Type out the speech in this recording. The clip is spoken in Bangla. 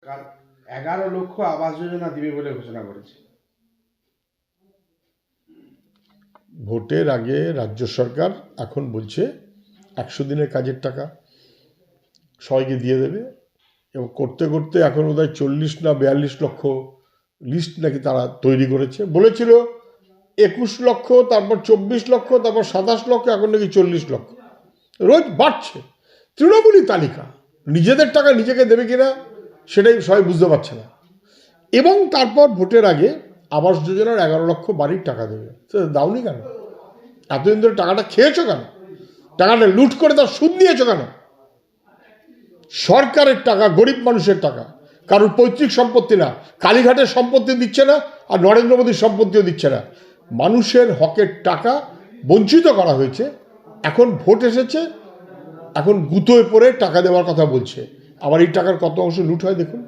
11 লক্ষ আবাস যোজনা দিবে বলে ঘোষণা করেছে। ভোটের আগে রাজ্য সরকার এখন বলছে 100 দিনের কাজের টাকা সবাইকে দিয়ে দেবে, এবং করতে করতে এখন বোধহয় 40 না 42 লক্ষ লিস্ট নাকি তারা তৈরি করেছে। বলেছিল 21 লক্ষ, তারপর 24 লক্ষ, তারপর 27 লক্ষ, এখন নাকি 40 লক্ষ। রোজ বাড়ছে। তৃণমূলী তালিকা, নিজেদের টাকা নিজেকে দেবে কিনা সেটাই সবাই বুঝতে পারছে না। এবং তারপর ভোটের আগে আবাস যোজনার 11 লক্ষ বাড়ির টাকা দেবে। দাওনি কেন? এতদিন ধরে টাকাটা খেয়েছো কেন? টাকাটা লুট করে তার সুদ নিয়েছো কেন? সরকারের টাকা, গরিব মানুষের টাকা, কারোর পৈতৃক সম্পত্তি না। কালীঘাটের সম্পত্তি দিচ্ছে না, আর নরেন্দ্র মোদীর সম্পত্তিও দিচ্ছে না। মানুষের হকের টাকা বঞ্চিত করা হয়েছে। এখন ভোট এসেছে, এখন গুঁতোয় পড়ে টাকা দেওয়ার কথা বলছে। আবার এই টাকার কত অংশ লুট হয় দেখুন।